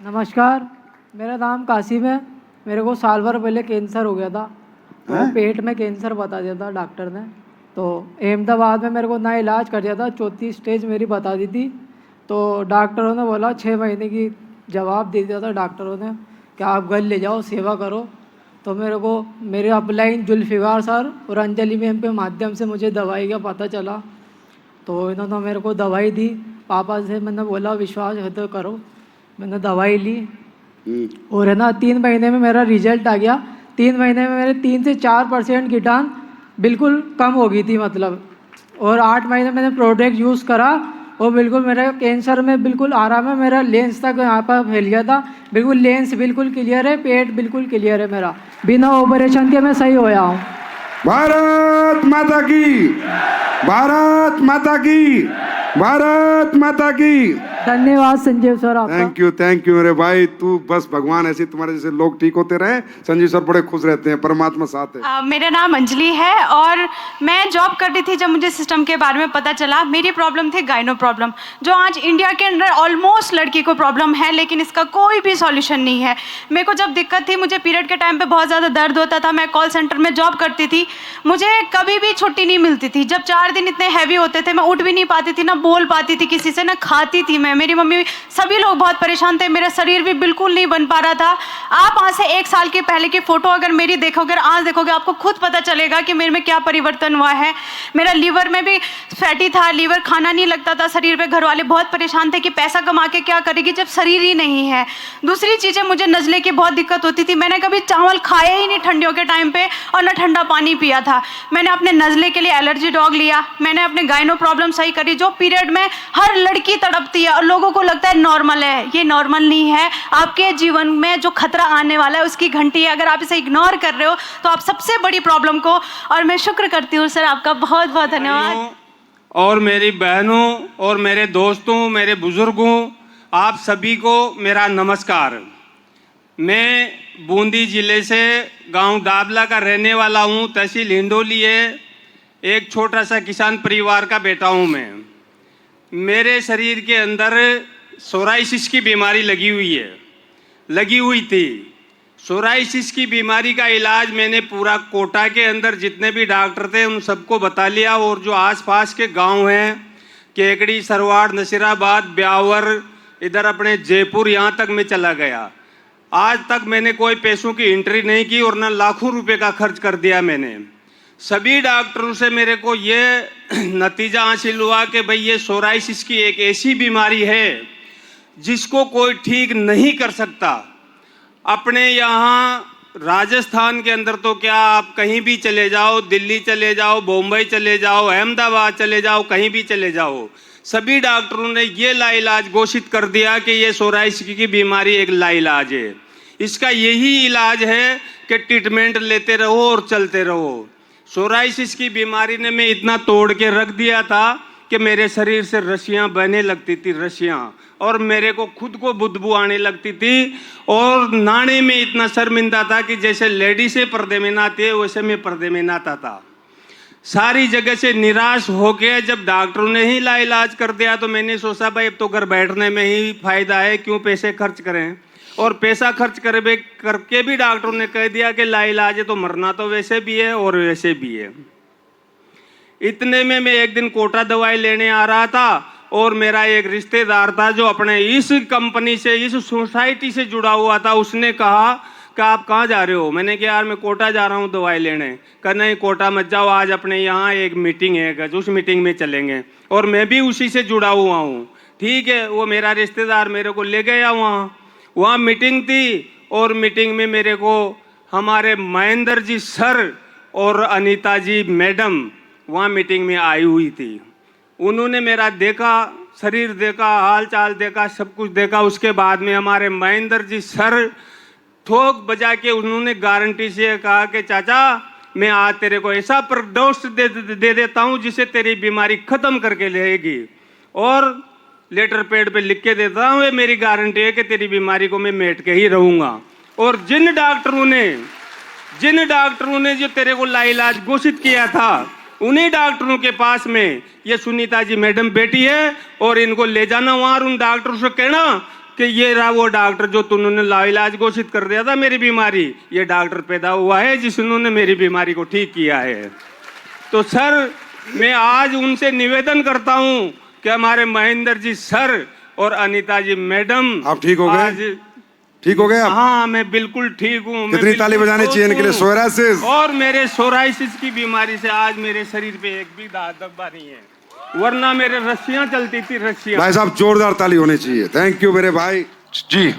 नमस्कार, मेरा नाम कासिम है। मेरे को साल भर पहले कैंसर हो गया था। तो पेट में कैंसर बता दिया था डॉक्टर ने। तो अहमदाबाद में मेरे को ना इलाज कर दिया था, चौथी स्टेज मेरी बता दी थी। तो डॉक्टरों ने बोला 6 महीने की जवाब दे दिया था डॉक्टरों ने कि आप घर ले जाओ, सेवा करो। तो मेरे को मेरे अपलाइन जुल्फ़िकार सर और अंजलि मैम के माध्यम से मुझे दवाई का पता चला। तो इन्होंने मेरे को दवाई दी। पापा से मैंने बोला विश्वास है तो करो। मैंने दवाई ली और है ना 3 महीने में मेरा रिजल्ट आ गया। 3 महीने में मेरे 3 से 4% कीटाणु बिल्कुल कम हो गई थी मतलब। और 8 महीने मैंने प्रोडक्ट यूज़ करा और बिल्कुल मेरा कैंसर में बिल्कुल आराम है। मेरा लेंस तक यहाँ पर फैल गया था, बिल्कुल लेंस बिल्कुल क्लियर है, पेट बिल्कुल क्लियर है मेरा। बिना ऑपरेशन के मैं सही होया हूँ। भारत माता की, भारत माता की, भारत माता की। धन्यवाद संजीव सर आपका। थैंक यू मेरे भाई। तू बस भगवान ऐसे तुम्हारे जैसे लोग ठीक होते रहे। संजीव सर बड़े खुश रहते हैं, परमात्मा साथ है। मेरा नाम अंजलि है और मैं जॉब करती थी जब मुझे सिस्टम के बारे में पता चला। मेरी प्रॉब्लम थी गाइनो प्रॉब्लम, जो आज इंडिया के अंदर ऑलमोस्ट लड़की को प्रॉब्लम है, लेकिन इसका कोई भी सॉल्यूशन नहीं है। मेरे को जब दिक्कत थी, मुझे पीरियड के टाइम पे बहुत ज़्यादा दर्द होता था। मैं कॉल सेंटर में जॉब करती थी, मुझे कभी भी छुट्टी नहीं मिलती थी। जब 4 दिन इतने हैवी होते थे, मैं उठ भी नहीं पाती थी, ना बोल पाती थी किसी से, ना खाती थी मैं। मेरी मम्मी, सभी लोग बहुत परेशान थे। मेरा शरीर भी बिल्कुल नहीं बन पा रहा था। आप आज से 1 साल के पहले की फोटो अगर मेरी देखोगे, आज देखोगे, आपको खुद पता चलेगा कि मेरे में क्या परिवर्तन हुआ है। मेरा लीवर में भी फैटी था, लीवर खाना नहीं लगता था शरीर पे। घर वाले बहुत परेशान थे कि पैसा कमा के क्या करेगी जब शरीर ही नहीं है। दूसरी चीज़ें, मुझे नज़ले की बहुत दिक्कत होती थी। मैंने कभी चावल खाया ही नहीं ठंडियों के टाइम पे और ना ठंडा पानी पिया था। मैंने अपने नज़ले के लिए एलर्जी डॉग लिया। मैंने अपने गाइनो प्रॉब्लम सही करी, जो पीरियड में हर लड़की तड़पती है और लोगों को लगता है नॉर्मल है। ये नॉर्मल नहीं है। आपके जीवन में जो खतरा आने वाला है उसकी घंटी है। अगर आप इसे इग्नोर कर रहे हो तो आप सबसे बड़ी प्रॉब्लम को, और मैं शुक्र करती हूँ सर आपका, बहुत बहुत धन्यवाद। और मेरी बहनों और मेरे दोस्तों, मेरे बुजुर्गों, आप सभी को मेरा नमस्कार। मैं बूंदी ज़िले से गांव दाबला का रहने वाला हूं। तहसील हिंडोली है। एक छोटा सा किसान परिवार का बेटा हूं मैं। मेरे शरीर के अंदर सोराइसिस की बीमारी लगी हुई थी। सोराइसिस की बीमारी का इलाज मैंने पूरा कोटा के अंदर जितने भी डॉक्टर थे उन सबको बता लिया। और जो आसपास के गांव हैं, केकड़ी, सरवाड़, नसीराबाद, ब्यावर, इधर अपने जयपुर, यहाँ तक मैं चला गया। आज तक मैंने कोई पैसों की एंट्री नहीं की और न लाखों रुपए का खर्च कर दिया मैंने। सभी डॉक्टरों से मेरे को ये नतीजा हासिल हुआ कि भाई ये सोराइसिस की एक ऐसी बीमारी है जिसको कोई ठीक नहीं कर सकता। अपने यहाँ राजस्थान के अंदर तो क्या, आप कहीं भी चले जाओ, दिल्ली चले जाओ, बम्बई चले जाओ, अहमदाबाद चले जाओ, कहीं भी चले जाओ, सभी डॉक्टरों ने ये लाइलाज घोषित कर दिया कि ये सोराइसिस की बीमारी एक लाइलाज है। इसका यही इलाज है कि ट्रीटमेंट लेते रहो और चलते रहो। सोराइसिस की बीमारी ने मैं इतना तोड़ के रख दिया था कि मेरे शरीर से रस्सियाँ बहने लगती थी, रस्सियाँ, और मेरे को खुद को बदबू आने लगती थी। और नहाने में इतना शर्मिंदा था कि जैसे लेडीज़ें पर्दे में नहाती है वैसे मैं पर्दे में नहाता था। सारी जगह से निराश हो गया। जब डॉक्टरों ने ही लाइलाज कर दिया तो मैंने सोचा भाई अब तो घर बैठने में ही फायदा है, क्यों पैसे खर्च करें। और पैसा खर्च करके भी डॉक्टरों ने कह दिया कि लाइलाज है तो मरना तो वैसे भी है और वैसे भी है। इतने में मैं एक दिन कोटा दवाई लेने आ रहा था और मेरा एक रिश्तेदार था जो अपने इस कंपनी से, इस सोसाइटी से जुड़ा हुआ था। उसने कहा कि आप कहाँ जा रहे हो? मैंने कहा यार मैं कोटा जा रहा हूँ दवाई लेने। कहा नहीं कोटा मत जाओ, आज अपने यहाँ एक मीटिंग है, उस मीटिंग में चलेंगे। और मैं भी उसी से जुड़ा हुआ हूँ। ठीक है, वो मेरा रिश्तेदार मेरे को ले गया वहाँ मीटिंग थी। और मीटिंग में मेरे को हमारे महेंद्र जी सर और अनीता जी मैडम वहाँ मीटिंग में आई हुई थी। उन्होंने मेरा देखा, शरीर देखा, हाल चाल देखा, सब कुछ देखा। उसके बाद में हमारे महेंद्र जी सर ठोक बजा के उन्होंने गारंटी से कहा कि चाचा मैं आज तेरे को ऐसा प्रडोज दे देता हूँ जिससे तेरी बीमारी खत्म करके लेगी, और लेटर पैड पे लिख के देता हूँ, ये मेरी गारंटी है कि तेरी बीमारी को मैं मेट के ही रहूँगा। और जिन डॉक्टरों ने जो तेरे को लाइलाज घोषित किया था, उन्हीं डॉक्टरों के पास में ये सुनीता जी मैडम बैठी है। और इनको ले जाना वहाँ, उन डॉक्टरों से कहना कि ये रहा वो डॉक्टर जो तुमने लाइलाज घोषित कर दिया था मेरी बीमारी, ये डॉक्टर पैदा हुआ है जिसने मेरी बीमारी को ठीक किया है। तो सर मैं आज उनसे निवेदन करता हूं कि हमारे महेंद्र जी सर और अनीता जी मैडम, आप ठीक हो गए? ठीक हो गए आप? हाँ मैं बिल्कुल ठीक हूँ। कितनी ताली बजानी चाहिए इनके लिए? सोराइसिस और मेरे सोराइसिस की बीमारी से आज मेरे शरीर पे एक भी दाग धब्बा नहीं है, वरना मेरे रस्सियां चलती थी, रस्सियां। भाई साहब जोरदार ताली होनी चाहिए। थैंक यू मेरे भाई जी।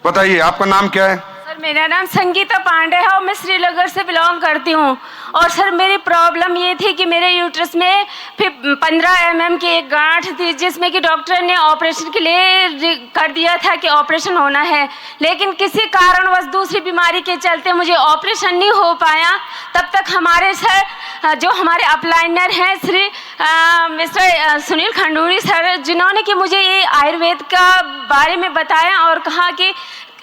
बताइए आपका नाम क्या है? सर मेरा नाम संगीता पांडे है और मैं श्रीनगर से बिलोंग करती हूँ। और सर मेरी प्रॉब्लम ये थी कि मेरे यूट्रस में 15 mm की एक गांठ थी, जिसमें कि डॉक्टर ने ऑपरेशन के लिए कर दिया था कि ऑपरेशन होना है, लेकिन किसी कारणवश दूसरी बीमारी के चलते मुझे ऑपरेशन नहीं हो पाया। तब तक हमारे सर जो हमारे अपलाइनर हैं श्री मिस्टर सुनील खंडूरी सर, जिन्होंने कि मुझे ये आयुर्वेद का बारे में बताया और कहा कि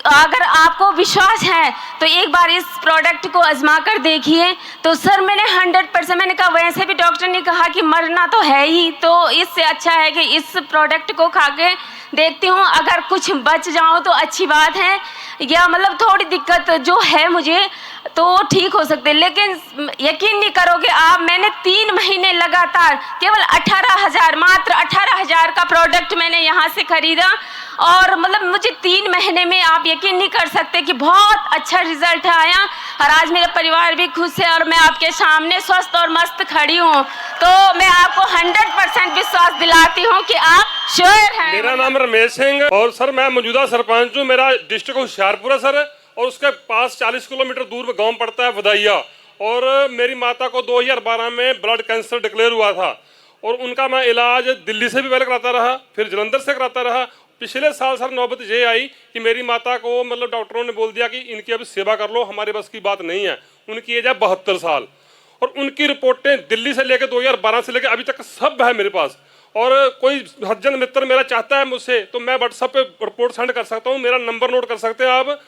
अगर आपको विश्वास है तो एक बार इस प्रोडक्ट को आजमा कर देखिए। तो सर मैंने 100% मैंने कहा, वैसे भी डॉक्टर ने कहा कि मरना तो है ही, तो इससे अच्छा है कि इस प्रोडक्ट को खा के देखती हूँ, अगर कुछ बच जाऊँ तो अच्छी बात है, या मतलब थोड़ी दिक्कत जो है मुझे तो ठीक हो सकते। लेकिन यकीन नहीं करोगे आप, मैंने 3 महीने लगातार केवल 18,000 मात्र 18,000 का प्रोडक्ट मैंने यहाँ से खरीदा, और मतलब मुझे 3 महीने में आप यकीन नहीं कर सकते कि बहुत अच्छा रिजल्ट आया। और आज मेरा परिवार भी खुश है और मैं आपके सामने स्वस्थ और मस्त खड़ी हूँ। तो मैं आपको 100% विश्वास दिलाती हूँ कि आप श्योर हैं। मेरा नाम रमेश सिंह और सर मैं मौजूदा सरपंच हूँ। मेरा डिस्ट्रिक्ट होशियारपुर है सर, और उसके पास 40 किलोमीटर दूर गांव पड़ता है वदाइया। और मेरी माता को 2012 में ब्लड कैंसर डिक्लेयर हुआ था, और उनका मैं इलाज दिल्ली से भी पहले कराता रहा, फिर जलंधर से कराता रहा। पिछले साल सर नौबत ये आई कि मेरी माता को मतलब डॉक्टरों ने बोल दिया कि इनकी अभी सेवा कर लो, हमारे बस की बात नहीं है। उनकी एज है 72 साल, और उनकी रिपोर्टें दिल्ली से लेकर 2012 से लेकर अभी तक सब है मेरे पास। और कोई सज्जन मित्र मेरा चाहता है मुझसे तो मैं व्हाट्सएप पे रिपोर्ट सेंड कर सकता हूँ। मेरा नंबर नोट कर सकते हैं आप,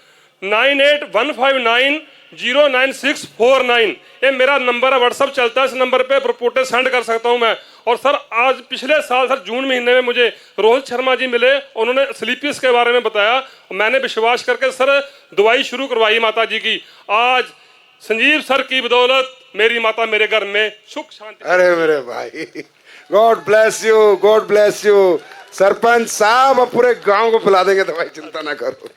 9815909649। ये मेरा नंबर है, व्हाट्सअप चलता है, इस नंबर पे रिपोर्टें सेंड कर सकता हूं मैं। और सर आज पिछले साल सर जून महीने में मुझे रोहित शर्मा जी मिले, उन्होंने स्लीपिस के बारे में बताया, मैंने विश्वास करके सर दवाई शुरू करवाई माता जी की। आज संजीव सर की बदौलत मेरी माता मेरे घर में सुख शांति। अरे मेरे भाई, God bless you, God bless you. Sarpanch साहब अब पूरे गांव को पिला देंगे दवाई, चिंता ना करो।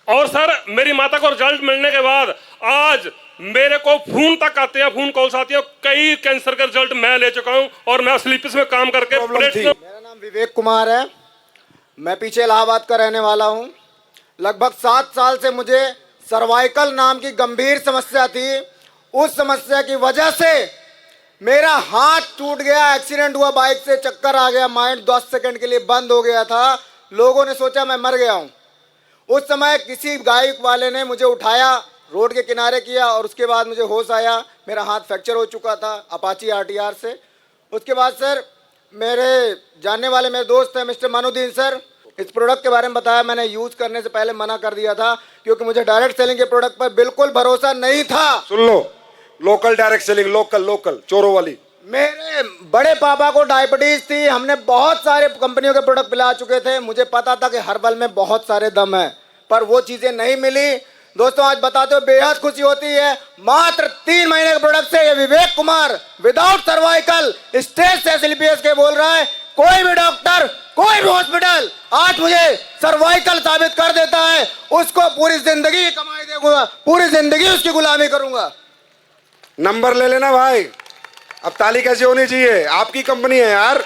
और सर मेरी माता को रिजल्ट मिलने के बाद आज मेरे को फोन तक आते हैं, फोन कॉल्स आती है, कई कैंसर का रिजल्ट मैं ले चुका हूं, और मैं स्लीपिस में काम करके। मेरा नाम विवेक कुमार है, मैं पीछे इलाहाबाद का रहने वाला हूं। लगभग 7 साल से मुझे सर्वाइकल नाम की गंभीर समस्या थी। उस समस्या की वजह से मेरा हाथ टूट गया, एक्सीडेंट हुआ, बाइक से चक्कर आ गया, माइंड 10 सेकंड के लिए बंद हो गया था। लोगों ने सोचा मैं मर गया हूं। उस समय किसी बाइक वाले ने मुझे उठाया, रोड के किनारे किया, और उसके बाद मुझे होश आया। मेरा हाथ फ्रैक्चर हो चुका था अपाची RTR से। उसके बाद सर मेरे जानने वाले मेरे दोस्त हैं मिस्टर मनुद्दीन सर, इस प्रोडक्ट के बारे में बताया। मैंने यूज़ करने से पहले मना कर दिया था, क्योंकि मुझे डायरेक्ट सेलिंग के प्रोडक्ट पर बिल्कुल भरोसा नहीं था। सुन लो, लोकल डायरेक्ट सेलिंग, लोकल चोरों वाली। मेरे बड़े पापा को डायबिटीज थी, हमने बहुत सारे कंपनियों के प्रोडक्ट पिला चुके थे। मुझे पता था कि हर्बल में बहुत सारे दम है, पर वो चीजें नहीं मिली। दोस्तों आज बताते हो बेहद खुशी होती है, मात्र 3 महीने के प्रोडक्ट से ये Vivek Kumar without cervical stage से SLPS के बोल रहा है। कोई भी डॉक्टर, कोई भी हॉस्पिटल आज मुझे सर्वाइकल साबित कर देता है, उसको पूरी जिंदगी कमाई देगा, पूरी जिंदगी उसकी गुलामी करूंगा। नंबर ले लेना भाई। अब ताली कैसी होनी चाहिए? आपकी कंपनी है यार,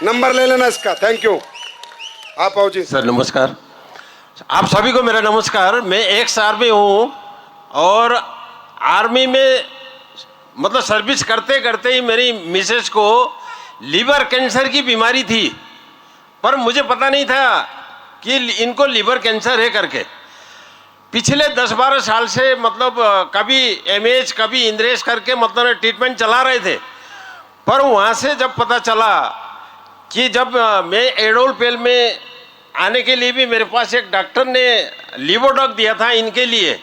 नंबर ले लेना इसका। Thank you. आप आओ जी। सर नमस्कार, आप सभी को मेरा नमस्कार। मैं एक आर्मी हूँ, और आर्मी में मतलब सर्विस करते करते ही मेरी मिसेस को लीवर कैंसर की बीमारी थी, पर मुझे पता नहीं था कि इनको लीवर कैंसर है करके। पिछले 10-12 साल से मतलब कभी MH कभी इंद्रेश करके मतलब ट्रीटमेंट चला रहे थे। पर वहाँ से जब पता चला कि जब मैं एडोलपेल में आने के लिए भी मेरे पास एक डॉक्टर ने लीवोडॉग दिया था इनके लिए,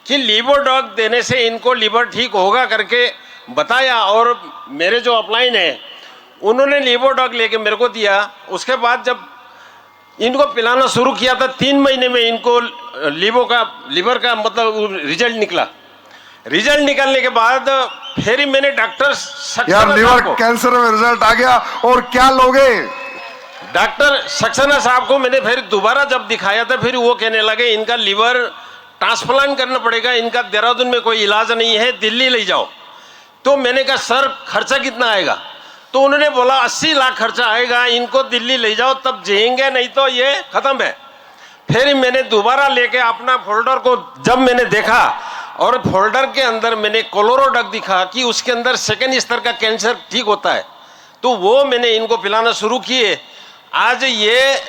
कि लीवोडॉग देने से इनको लीवर ठीक होगा करके बताया, और मेरे जो अपलाइन है उन्होंने लीवोडॉग लेके मेरे को दिया। उसके बाद जब इनको पिलाना शुरू किया था, 3 महीने में इनको लीवर का मतलब रिजल्ट निकला। रिजल्ट निकलने के बाद फिर मैंने डॉक्टर यार लीवर कैंसर में रिजल्ट आ गया और क्या लोगे? डॉक्टर सक्सेना साहब को मैंने फिर दोबारा जब दिखाया था, फिर वो कहने लगे इनका लीवर ट्रांसप्लांट करना पड़ेगा, इनका देहरादून में कोई इलाज नहीं है, दिल्ली ले जाओ। तो मैंने कहा सर खर्चा कितना आएगा? तो उन्होंने बोला 80 लाख खर्चा आएगा, इनको दिल्ली ले जाओ तब जिएंगे, नहीं तो ये खत्म है। फिर मैंने दोबारा लेके अपना फोल्डर को जब मैंने देखा और फोल्डर के अंदर मैंने कोलोरोडक दिखा कि उसके अंदर 2nd स्तर का कैंसर ठीक होता है, तो वो मैंने इनको पिलाना शुरू किए। आज ये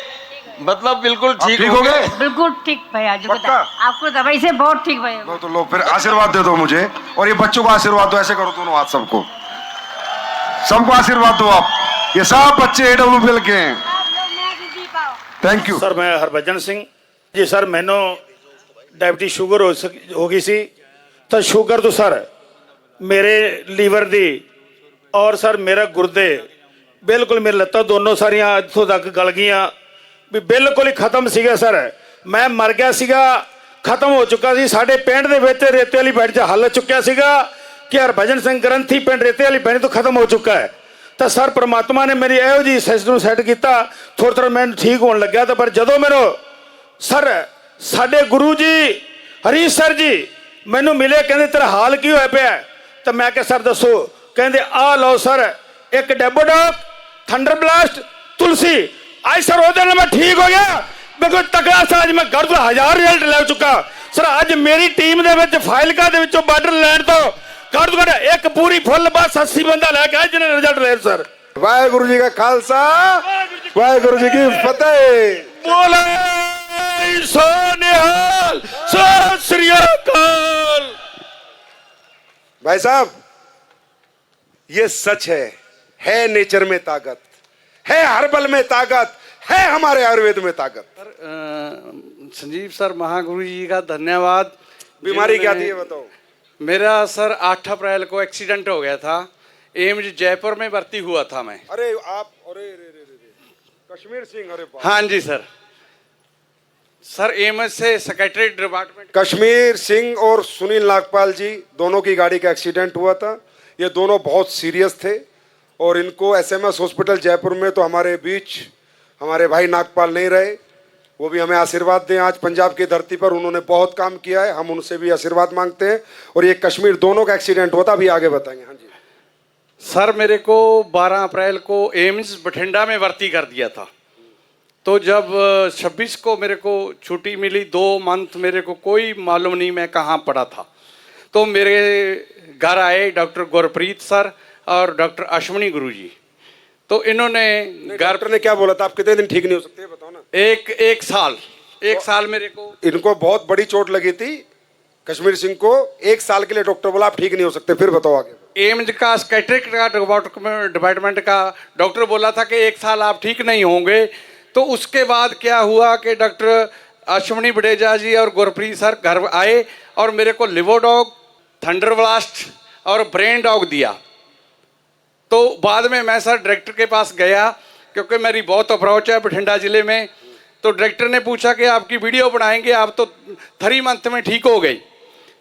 मतलब बिल्कुल ठीक हो गए, बिल्कुल ठीक भैया जी, पक्का? आपको दवाई से बहुत ठीक भैया। तो लो फिर आशीर्वाद दे दो मुझे, और ये बच्चों को आशीर्वाद दो, ऐसे करो दोनों हाथ, सबको आशीर्वाद दो आप। ये सब बच्चे AWPL के हैं। Thank you sir. मैं हरभजन सिंह जी। सर मैनू डायबिटीज शुगर हो गई सी, तो शुगर तो सर मेरे लीवर दी और सर मेरा गुर्दे बिल्कुल, मेरी लत्तां दोनों सारियां इत्थों तक गल गईयां भी बिल्कुल ही खत्म सीगा सर। मैं मर गया सीगा, खत्म हो चुका सी। साडे पिंड दे विच रेते वाली पिंड 'च हल चुक्या सीगा कि हरभजन सिंह ग्रंथी पिंड रेते वाली पिंड तो खत्म हो चुका है। तो सर परमात्मा ने मेरी ਇਹੋ जी सिस्टम सैट किया, थोड़ा मैं ठीक होने लग्या। तो पर जदों मैनू सर साडे गुरु जी हरीश सर जी मैनू मिले, कहते तेरा हाल की होया पिया? तो मैं क्या सर दसो? कहते आ लो सर एक डेबोडॉक, थंडर ब्लास्ट, तुलसी। आज सर वो दिन मैं ठीक हो गया, बिल्कुल तगड़ा सा। आज मैं घर तो 1000 रिजल्ट ले चुका सर। आज मेरी टीम दे विच फाइलका दे विचों बार्डर लैंड तो घट तो घट एक पूरी फुल बस 80 बंदा लैके आए जिन्हें रिजल्ट ले सर। वाहेगुरु जी का खालसा, वाहेगुरु जी की फतेह। बोले सो निहाल, सत श्री अकाल। भाई साहब ये सच है नेचर में ताकत, है हर्बल में ताकत, है हमारे आयुर्वेद में ताकत। संजीव सर महागुरु जी का धन्यवाद। बीमारी क्या थी ये बताओ? मेरा सर 8 अप्रैल को एक्सीडेंट हो गया था, एम्स जयपुर में भर्ती हुआ था मैं। अरे आप, अरे कश्मीर सिंह, अरे हाँ जी सर। सर एम्स से सेक्रेटरी डिपार्टमेंट। कश्मीर सिंह और सुनील नागपाल जी दोनों की गाड़ी का एक्सीडेंट हुआ था। ये दोनों बहुत सीरियस थे और इनको SMS हॉस्पिटल जयपुर में, तो हमारे बीच हमारे भाई नागपाल नहीं रहे, वो भी हमें आशीर्वाद दें। आज पंजाब की धरती पर उन्होंने बहुत काम किया है, हम उनसे भी आशीर्वाद मांगते हैं। और ये कश्मीर दोनों का एक्सीडेंट हुआ था, अभी आगे बताएंगे। हाँ जी सर मेरे को 12 अप्रैल को एम्स बठिंडा में भर्ती कर दिया था। तो जब 26 को मेरे को छुट्टी मिली, 2 मंथ मेरे को कोई मालूम नहीं मैं कहाँ पड़ा था। तो मेरे घर आए डॉक्टर गुरप्रीत सर और डॉक्टर अश्विनी गुरु जी। तो इन्होंने डॉक्टर ने क्या बोला था? आप कितने दिन ठीक नहीं हो सकते बताओ ना। एक साल मेरे को। इनको बहुत बड़ी चोट लगी थी कश्मीर सिंह को, 1 साल के लिए डॉक्टर बोला आप ठीक नहीं हो सकते। फिर बताओ आगे। एम्स का स्कैट्रिक डिपार्टमेंट का डॉक्टर बोला था कि 1 साल आप ठीक नहीं होंगे। तो उसके बाद क्या हुआ कि डॉक्टर अश्विनी बडेजा जी और गुरप्रीत सर घर आए और मेरे को लिवोडॉग, थंडर ब्लास्ट और ब्रेन डॉग दिया। तो बाद में मैं सर डायरेक्टर के पास गया, क्योंकि मेरी बहुत अप्रोच है बठिंडा ज़िले में। तो डायरेक्टर ने पूछा कि आपकी वीडियो बनाएंगे, आप तो 3 मंथ में ठीक हो गई।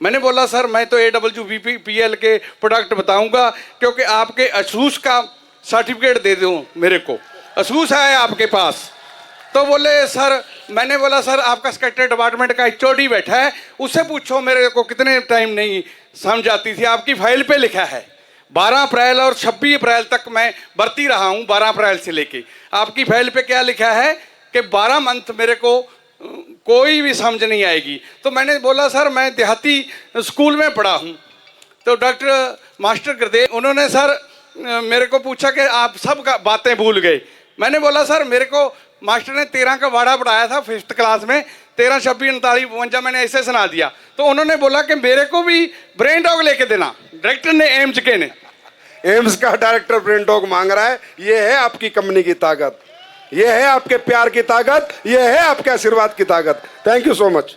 मैंने बोला सर मैं तो AWPL के प्रोडक्ट बताऊंगा, क्योंकि आपके असूस का सर्टिफिकेट दे दूँ, मेरे को असूस है आपके पास। तो बोले सर, मैंने बोला सर आपका सेक्रेटरी डिपार्टमेंट का HOD बैठा है, उससे पूछो मेरे को कितने टाइम नहीं समझ आती थी। आपकी फाइल पे लिखा है 12 अप्रैल और 26 अप्रैल तक मैं भर्ती रहा हूँ। 12 अप्रैल से लेके आपकी फाइल पे क्या लिखा है कि 12 मंथ मेरे को कोई भी समझ नहीं आएगी। तो मैंने बोला सर मैं देहाती स्कूल में पढ़ा हूँ। तो डॉक्टर मास्टर गुरदेव उन्होंने सर मेरे को पूछा कि आप सब बातें भूल गए। मैंने बोला सर मेरे को मास्टर ने 13 का वाड़ा पढ़ाया था 5th क्लास में, 13, 26, 39, 52 मैंने ऐसे सुना दिया। तो उन्होंने बोला कि मेरे को भी ब्रेन डॉग लेके देना। डायरेक्टर ने एम्स के ने, एम्स का डायरेक्टर ब्रेन डॉग मांग रहा है। ये है आपकी कंपनी की ताकत, ये है आपके प्यार की ताकत, ये है आपके आशीर्वाद की ताकत। Thank you so much.